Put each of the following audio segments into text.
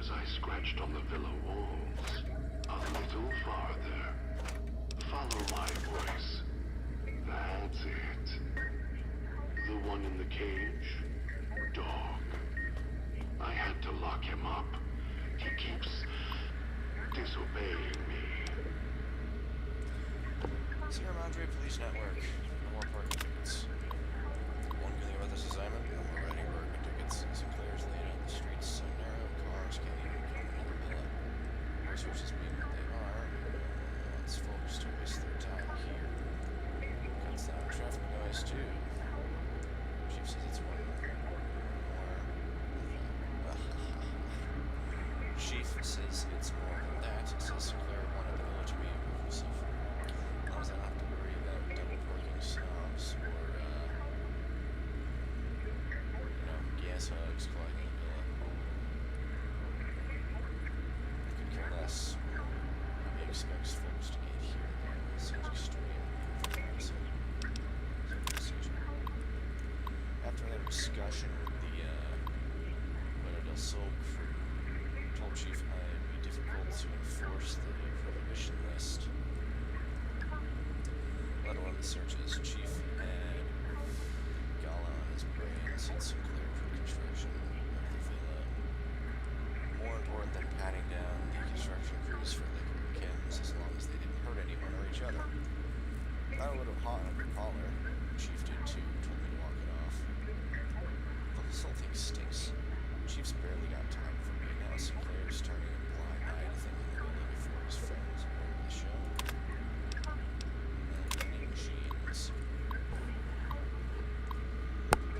as I scratched on the villa walls. A little farther. Follow my voice. That's it. The one in the cage? Dog. I had to lock him up. He keeps disobeying me. Sierra Madre Police Network. No more parking tickets. One feeling about this assignment? No more riding parking tickets. Sinclair's laid out the streets so narrow, cars can't even come into the villa. Resources being what they are, wants folks to waste their time here. Cuts down traffic noise too. Chief says it's one more. Chief says it's more than that. Says Sinclair wanted the villa to be inclusive. As long as I don't have to worry about double parking snobs or, gas hogs clogging the villa. I could care less. He expects folks to get here. It seems extreme. After that discussion with the Buena del Sol crew, told Chief it'd be difficult to enforce the prohibition list, let alone the searches. Chief had Gala on his brain since Sinclair pre-construction of the villa. More important than patting down the construction crews for liquor and chems, as long as they didn't hurt anyone or each other. I would have hot under collar. Chief did too, told me to walk it off. This whole thing stinks. Chief's barely got time for me now. Sinclair's turning a blind eye to thinking the villa before his friends are part of the show. Vending machines.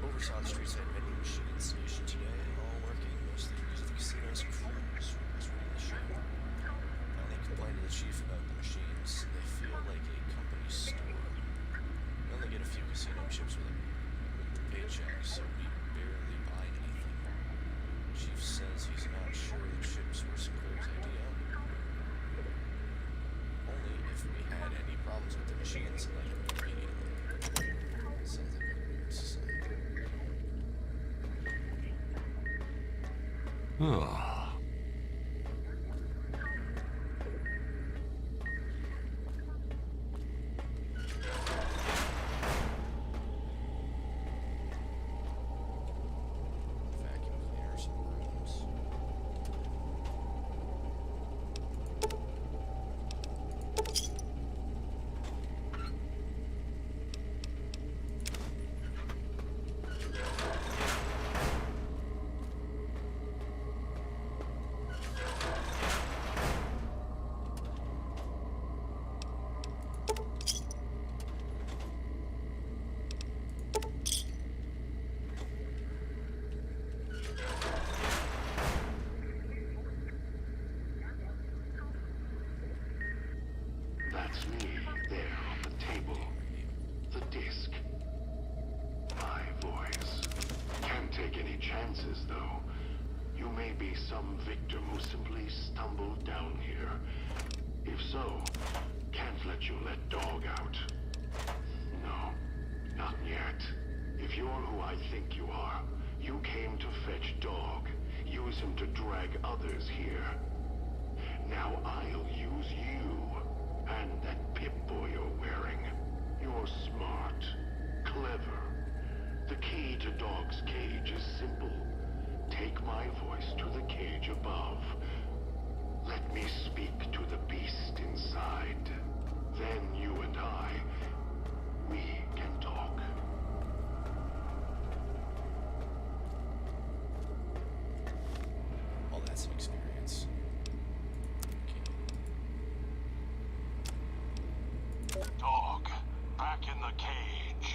Oversaw Street's had vending machine station today, all working, mostly because of the casino's crews was running the show. Finally complained to the chief about the machines. They feel like a company store. We only get a few casino chips with a paycheck, so we barely buy anything. Chief says he's not sure the chips were Sinclair's idea. Only if we had any problems with the machines, let him know immediately. Sounds like a weird society. Vacuum cleaners and brooms. That's me, there on the table. The disc. My voice. Can't take any chances, though. You may be some victim who simply stumbled down here. If so, can't let you let Dog out. No, not yet. If you're who I think you are, you came to fetch Dog. Use him to drag others here. Now I'll use you. And that Pip-Boy you're wearing. You're smart, clever. The key to Dog's cage is simple. Take my voice to the cage above. Let me speak to the beast inside. Then you and I, we can talk. Well, that's an experience. Dog, back in the cage.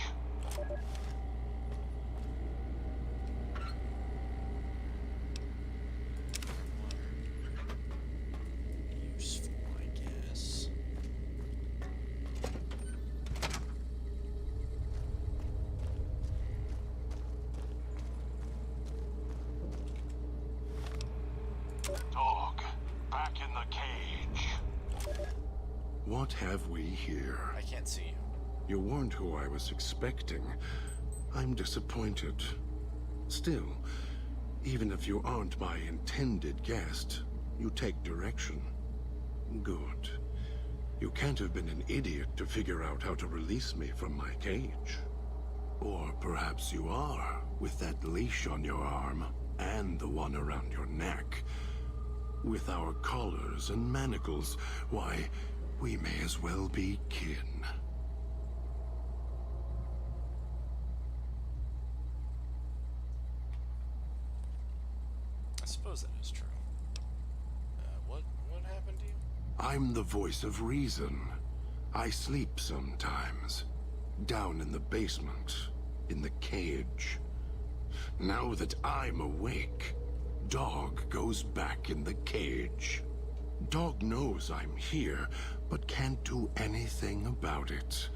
Useful, I guess. Dog, back in the cage. What have we here? I can't see you. You weren't who I was expecting. I'm disappointed. Still, Even if you aren't my intended guest, you take direction. Good. You can't have been an idiot to figure out how to release me from my cage. Or perhaps you are, with that leash on your arm, and the one around your neck. With our collars and manacles, why, we may as well be kin. I suppose that is true. What happened to you? I'm the voice of reason. I sleep sometimes. Down in the basement, in the cage. Now that I'm awake, Dog goes back in the cage. Dog knows I'm here, but can't do anything about it.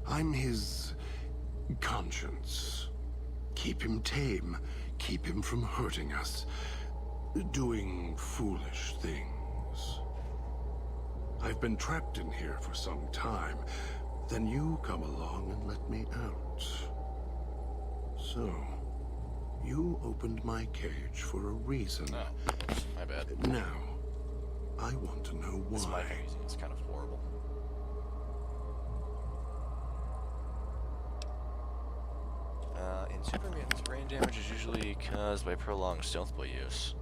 I'm his conscience. Keep him tame, keep him from hurting us, doing foolish things. I've been trapped in here for some time. Then you come along and let me out. So, you opened my cage for a reason. Oh, my bad. Now, I want to know It's my why. crazy. It's kind of horrible. In super mutants, brain damage is usually caused by prolonged stealth boy use.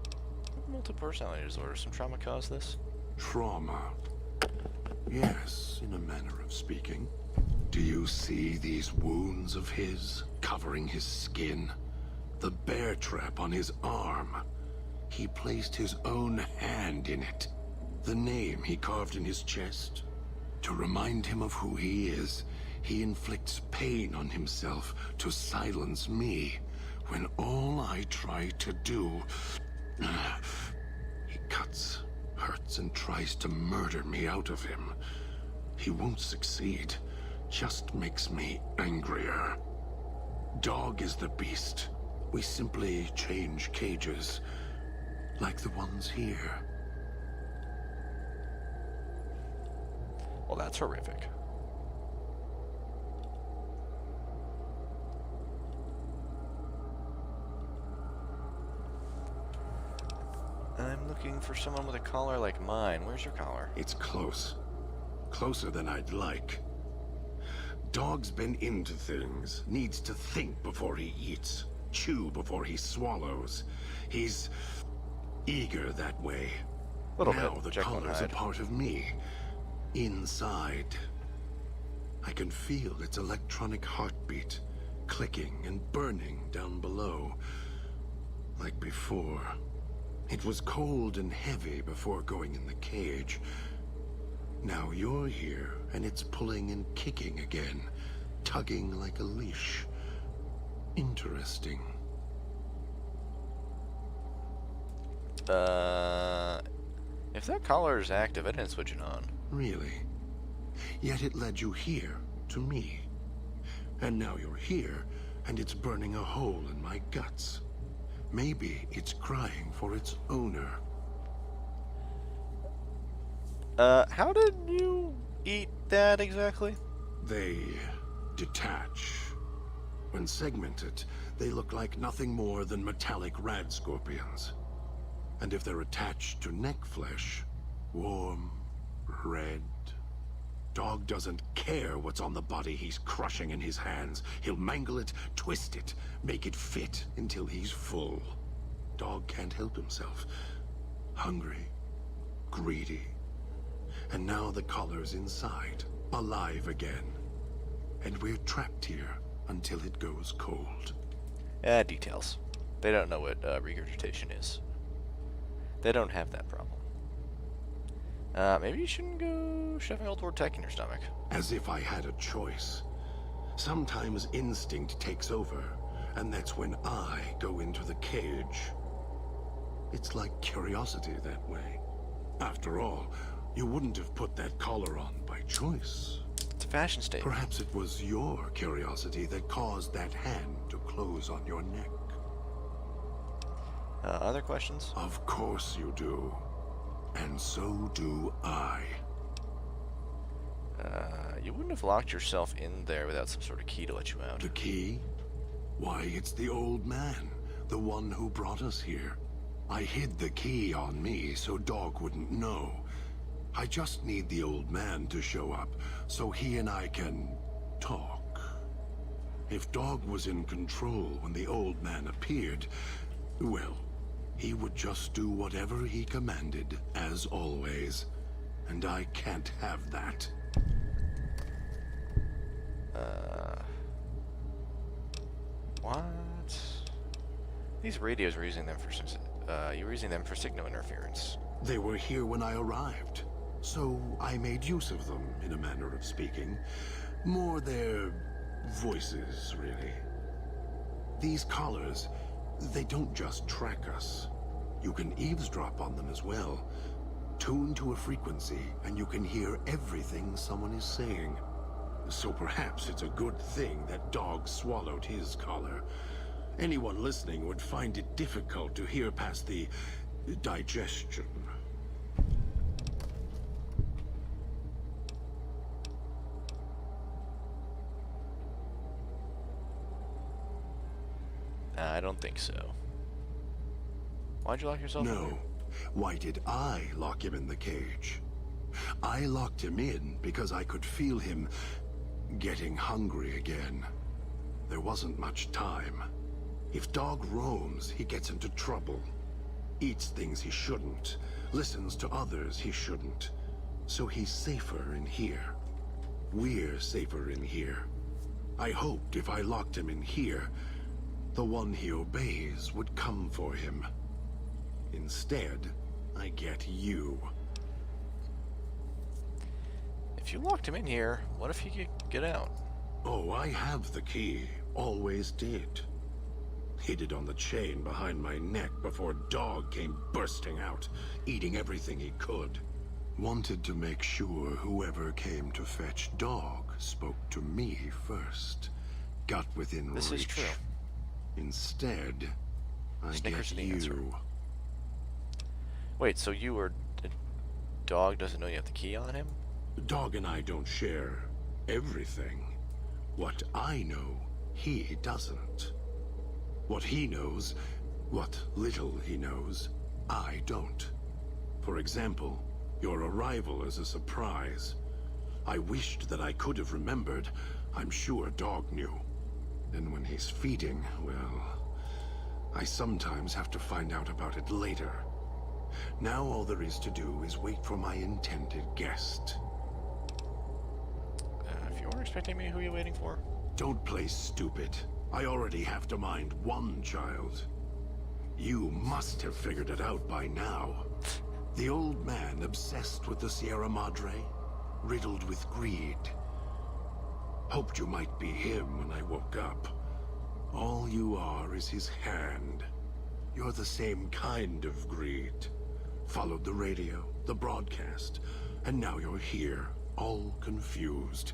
Multiple personality disorder. Some trauma caused this? Trauma. Yes, in a manner of speaking. Do you see these wounds of his, covering his skin? The bear trap on his arm. He placed his own hand in it. The name he carved in his chest. To remind him of who he is, he inflicts pain on himself to silence me, when all I try to do... He cuts, hurts, and tries to murder me out of him. He won't succeed, just makes me angrier. Dog is the beast. We simply change cages, like the ones here. Well, that's horrific. I'm looking for someone with a collar like mine. Where's your collar? It's close. Closer than I'd like. Dog's been into things, needs to think before he eats, chew before he swallows. He's eager that way. Little now bit. the Jekyll and collar's a Hyde. part of me. Inside. I can feel its electronic heartbeat, clicking and burning down below. Like before. It was cold and heavy before going in the cage. Now you're here, and it's pulling and kicking again, tugging like a leash. Interesting. If that collar is active, I didn't switch it on. Really? Yet it led you here, to me. And now you're here, and it's burning a hole in my guts. Maybe it's crying for its owner. How did you eat that exactly? They detach. When segmented, they look like nothing more than metallic rad scorpions. And if they're attached to neck flesh, warm, red. Dog doesn't care what's on the body he's crushing in his hands. He'll mangle it, twist it, make it fit until he's full. Dog can't help himself. Hungry, greedy. And now the collar's inside, alive again. And we're trapped here until it goes cold. Details. They don't know what regurgitation is. They don't have that problem. Maybe you shouldn't go shoving Old War Tech in your stomach. As if I had a choice. Sometimes instinct takes over, and that's when I go into the cage. It's like curiosity that way. After all, you wouldn't have put that collar on by choice. It's a fashion statement. Perhaps it was your curiosity that caused that hand to close on your neck. Other questions? Of course you do. And so do I. You wouldn't have locked yourself in there without some sort of key to let you out. The key? Why, it's the old man. The one who brought us here. I hid the key on me so Dog wouldn't know. I just need the old man to show up so he and I can talk. If Dog was in control when the old man appeared, well, he would just do whatever he commanded, as always. And I can't have that. What? These radios were using them for some. You were using them for signal interference. They were here when I arrived, so I made use of them, in a manner of speaking. More their voices, really. These collars, they don't just track us. You can eavesdrop on them as well. Tune to a frequency, and you can hear everything someone is saying. So perhaps it's a good thing that Dog swallowed his collar. Anyone listening would find it difficult to hear past the digestion. I don't think so. Why'd you lock yourself in No. there? Why did I lock him in the cage? I locked him in because I could feel him getting hungry again. There wasn't much time. If Dog roams, he gets into trouble. Eats things he shouldn't. Listens to others he shouldn't. So he's safer in here. We're safer in here. I hoped if I locked him in here, the one he obeys would come for him. Instead, I get you. If you locked him in here, what if he could get out? Oh, I have the key. Always did. Hid it on the chain behind my neck before Dog came bursting out, eating everything he could. Wanted to make sure whoever came to fetch Dog spoke to me first. Got within reach. This is true. Instead, I Snickers get the answer. you. Wait, so you were... The Dog doesn't know you have the key on him? Dog and I don't share everything. What I know, he doesn't. What he knows, what little he knows, I don't. For example, your arrival is a surprise. I wished that I could have remembered. I'm sure Dog knew. And when he's feeding, well, I sometimes have to find out about it later. Now all there is to do is wait for my intended guest. If you weren't expecting me, who are you waiting for? Don't play stupid. I already have to mind one child. You must have figured it out by now. The old man obsessed with the Sierra Madre, riddled with greed. Hoped you might be him when I woke up. All you are is his hand. You're the same kind of greed. Followed the radio, the broadcast, and now you're here, all confused.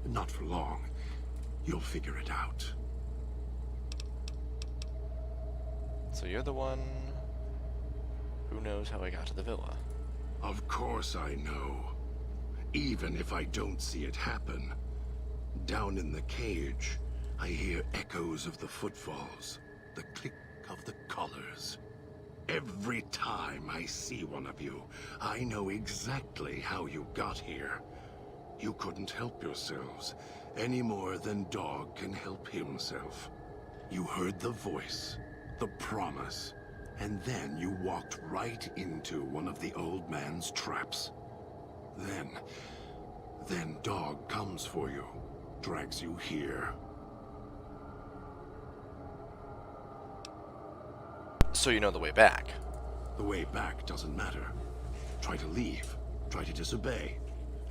Not for long. You'll figure it out. So you're the one who knows how I got to the villa. Of course I know. Even if I don't see it happen. Down in the cage, I hear echoes of the footfalls, the click of the collars. Every time I see one of you, I know exactly how you got here. You couldn't help yourselves, any more than Dog can help himself. You heard the voice, the promise, and then you walked right into one of the old man's traps. Then Dog comes for you, drags you here. So you know the way back. The way back doesn't matter. Try to leave, try to disobey,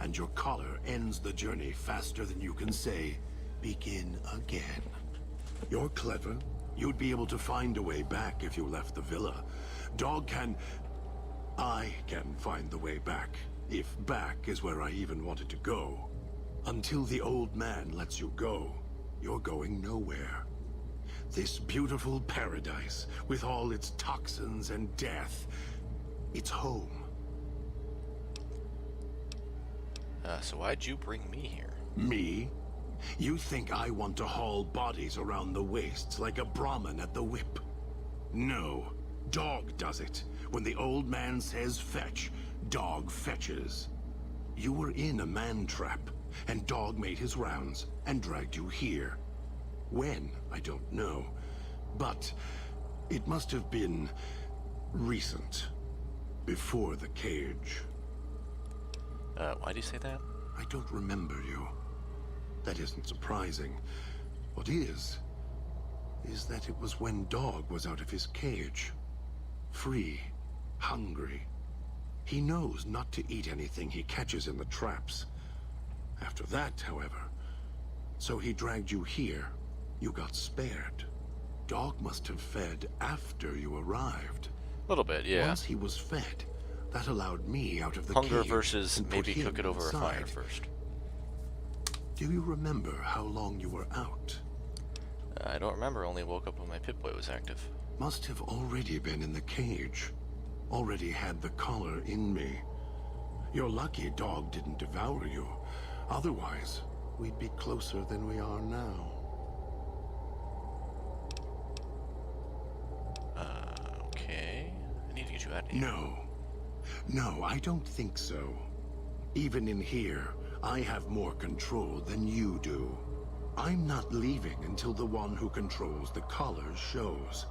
and your collar ends the journey faster than you can say, begin again. You're clever. You'd be able to find a way back if you left the villa. I can find the way back, if back is where I even wanted to go. Until the old man lets you go, you're going nowhere. This beautiful paradise, with all its toxins and death, it's home. So why'd you bring me here? Me? You think I want to haul bodies around the wastes like a Brahmin at the whip? No. Dog does it. When the old man says fetch, Dog fetches. You were in a man trap, and Dog made his rounds and dragged you here. When, I don't know. But it must have been recent. Before the cage. Why do you say that? I don't remember you. That isn't surprising. What is that it was when Dog was out of his cage. Free. Hungry. He knows not to eat anything he catches in the traps. After that, however, so he dragged you here. You got spared. Dog must have fed after you arrived. A little bit, yeah. Once he was fed, that allowed me out of the Hunger cage versus and put maybe him cook it over a fire inside. first. Do you remember how long you were out? I don't remember, only woke up when my Pip-Boy was active. Must have already been in the cage. Already had the collar in me. You're lucky Dog didn't devour you. Otherwise, we'd be closer than we are now. Okay. I need to get you out of here. No, I don't think so. Even in here, I have more control than you do. I'm not leaving until the one who controls the collar shows.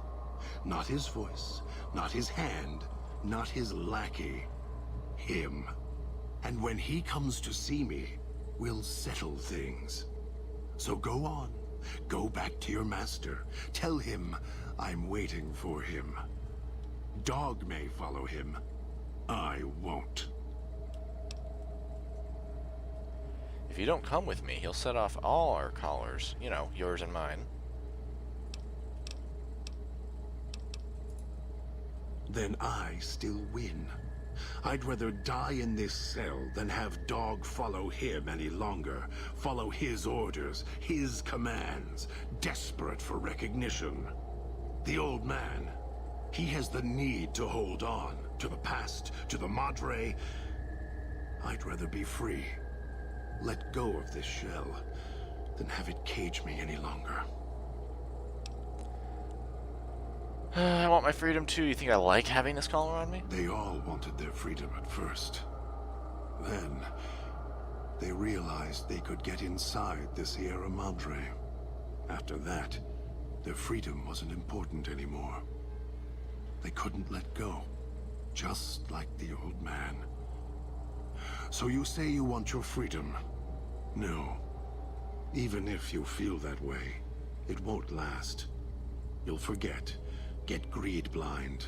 Not his voice, not his hand, not his lackey. Him. And when he comes to see me, we'll settle things. So go on. Go back to your master. Tell him I'm waiting for him. Dog may follow him. I won't. If you don't come with me, he'll set off all our collars. You know, yours and mine. Then I still win. I'd rather die in this cell than have Dog follow him any longer. Follow his orders, his commands, desperate for recognition. The old man, he has the need to hold on to the past, to the Madre. I'd rather be free. Let go of this shell than have it cage me any longer. I want my freedom too. You think I like having this collar on me? They all wanted their freedom at first. Then, they realized they could get inside the Sierra Madre. After that, their freedom wasn't important anymore. They couldn't let go, just like the old man. So you say you want your freedom? No. Even if you feel that way, it won't last. You'll forget, get greed blind,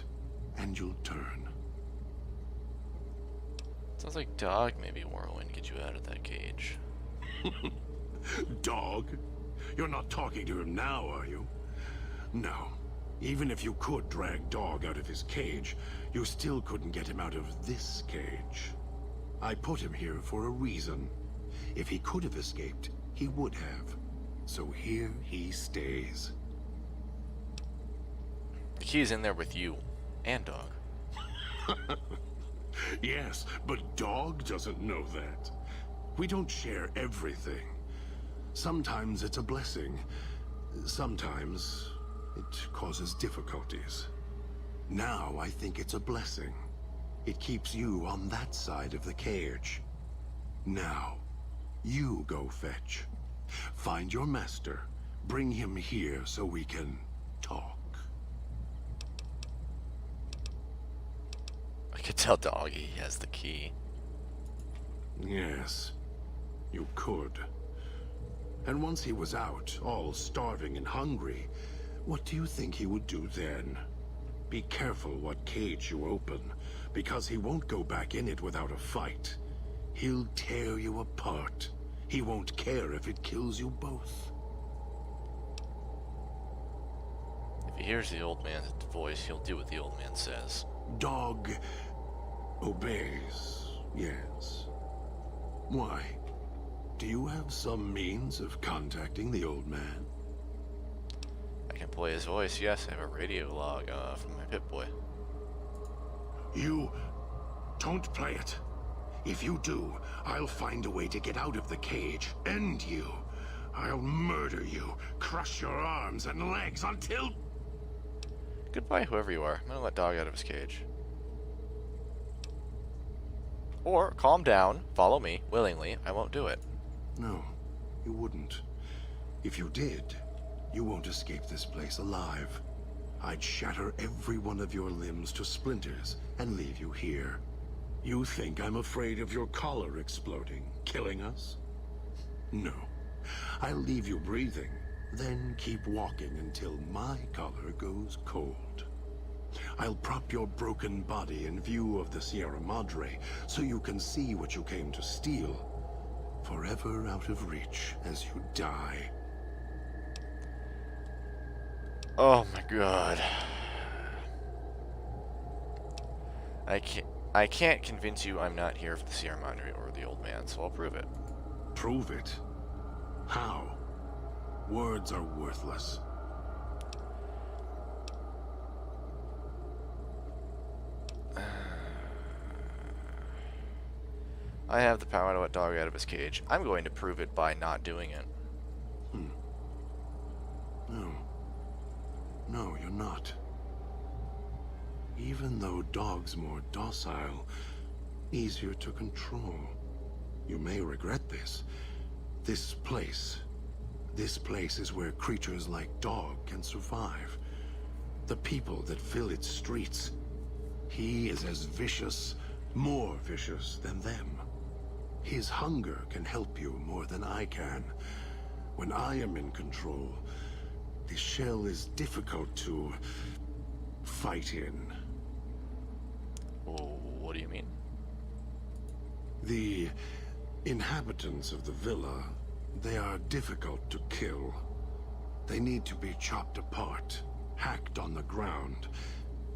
and you'll turn. Sounds like Dog maybe Whirlwind get you out of that cage. Dog? You're not talking to him now, are you? No. Even if you could drag Dog out of his cage, you still couldn't get him out of this cage. I put him here for a reason. If he could have escaped, he would have. So here he stays. The key's in there with you and Dog. Yes, but Dog doesn't know that. We don't share everything. Sometimes it's a blessing. Sometimes it causes difficulties. Now I think it's a blessing. It keeps you on that side of the cage. Now, you go fetch. Find your master. Bring him here so we can talk. I could tell Doggy has the key. Yes, you could. And once he was out, all starving and hungry, what do you think he would do then? Be careful what cage you open, because he won't go back in it without a fight. He'll tear you apart. He won't care if it kills you both. If he hears the old man's voice, he'll do what the old man says. Dog obeys, yes. Why? Do you have some means of contacting the old man? I can play his voice, yes. I have a radio log from my Pip-Boy. You don't play it. If you do, I'll find a way to get out of the cage. End you. I'll murder you, crush your arms and legs until... Goodbye, whoever you are. I'm gonna let Dog out of his cage. Or, calm down, follow me, willingly. I won't do it. No, you wouldn't. If you did, you won't escape this place alive. I'd shatter every one of your limbs to splinters and leave you here. You think I'm afraid of your collar exploding, killing us? No. I'll leave you breathing, then keep walking until my collar goes cold. I'll prop your broken body in view of the Sierra Madre so you can see what you came to steal, forever out of reach as you die. Oh my god. I can't convince you I'm not here for the Sierra Madre or the old man, so I'll prove it. Prove it? How? Words are worthless. I have the power to let Dog out of his cage. I'm going to prove it by not doing it. No. No, you're not. Even though Dog's more docile, easier to control. You may regret this. This place is where creatures like Dog can survive. The people that fill its streets. He is as vicious, more vicious than them. His hunger can help you more than I can. When I am in control, this shell is difficult to fight in. Oh, what do you mean? The inhabitants of the villa, they are difficult to kill. They need to be chopped apart, hacked on the ground,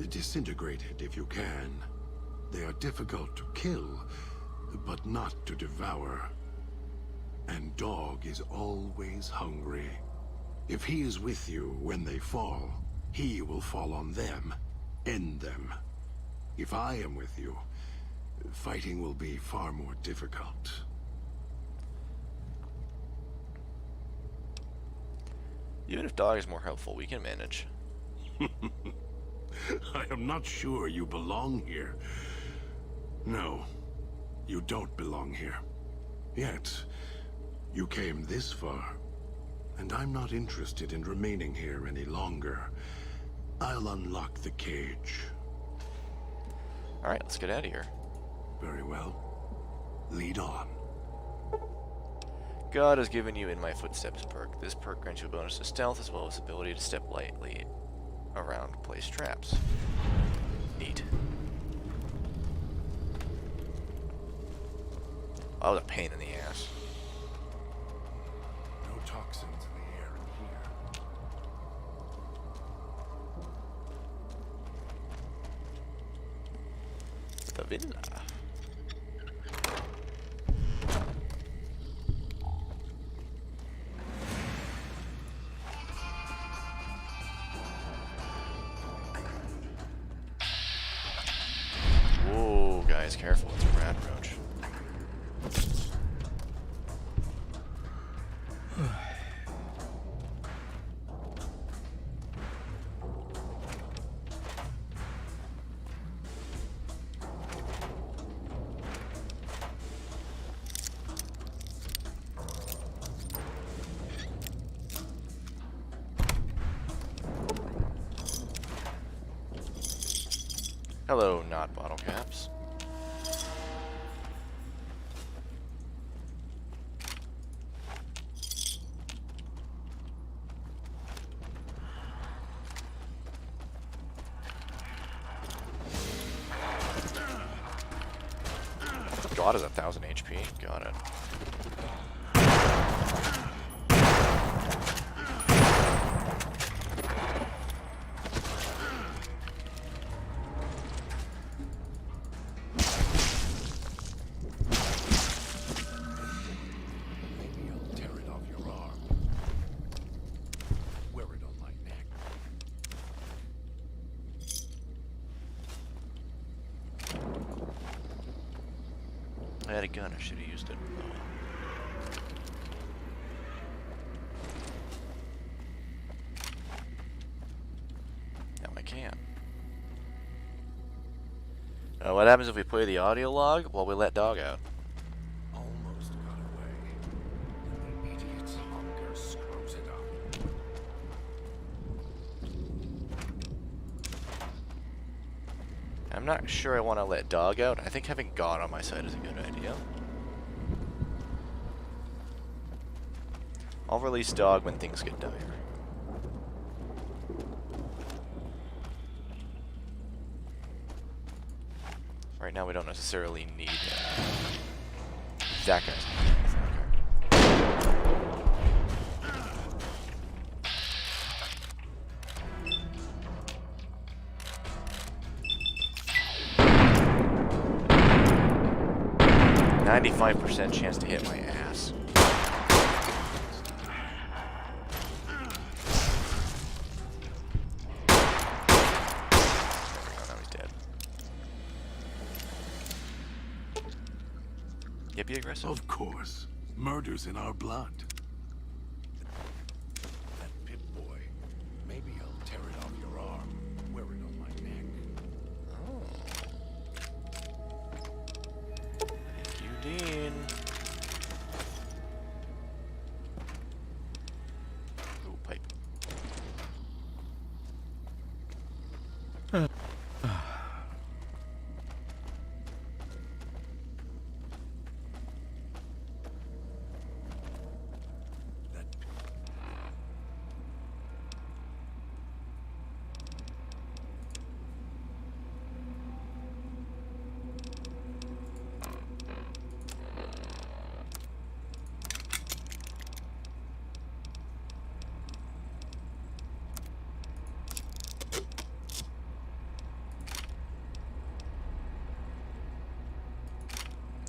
disintegrated if you can. They are difficult to kill, but not to devour. And Dog is always hungry. If he is with you when they fall, he will fall on them, end them. If I am with you, fighting will be far more difficult. Even if Dog is more helpful, we can manage. I am not sure you belong here. No, you don't belong here. Yet, you came this far, and I'm not interested in remaining here any longer. I'll unlock the cage. Alright, let's get out of here. Very well. Lead on. God has given you In My Footsteps perk. This perk grants you a bonus to stealth as well as the ability to step lightly around placed traps. Neat. Oh, the pain in the ass. No toxins in the air in here. The villa. Whoa, guys, careful. It's a rat roach. Hello, not bottle caps. God is 1,000 HP. Got it. Maybe I'll tear it off your arm. Wear it on my neck. I had a gun. I should have used it. Oh, well. Now I can. can't. What happens if we play the audio log while we let dog out? Almost got away. The idiot's hunger screws it up. I'm not sure I want to let dog out. I think having God on my side is a good idea. I'll release dog when things get dire. Right now we don't necessarily need that guy's. 95% chance to hit my ass. Now he's dead. Yeah, be aggressive. Of course. Murder's in our blood. That Pip-Boy. Maybe I'll tear it off your arm. Wear it on my neck. Thank you, Dean. Ooh, pipe. That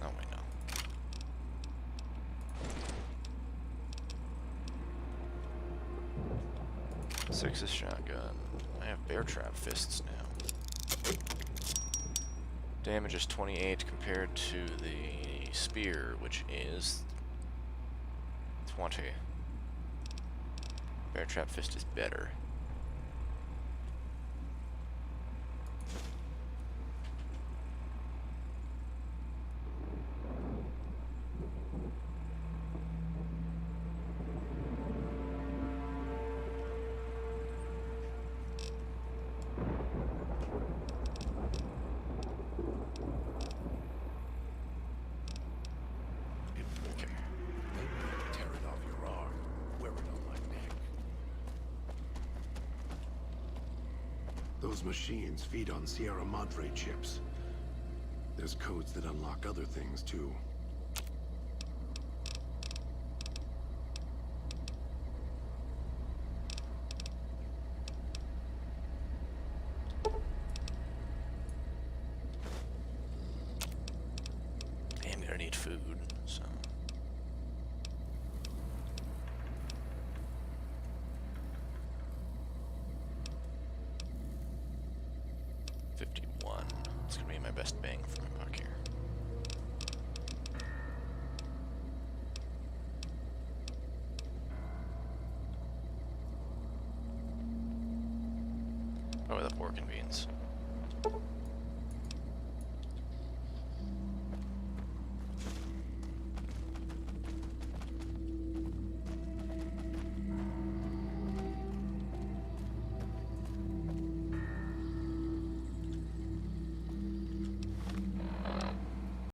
Oh, wait, no. Six's shotgun. I have bear trap fists now. Damage is 28 compared to the spear, which is 20. Bear trap fist is better. Pip-Boy. Maybe I'll tear it off your arm. Wear it on my neck. Those machines feed on Sierra Madre chips. There's codes that unlock other things, too. I'm gonna need food, so. $51. It's gonna be my best bang for my buck here. Oh, the pork and beans.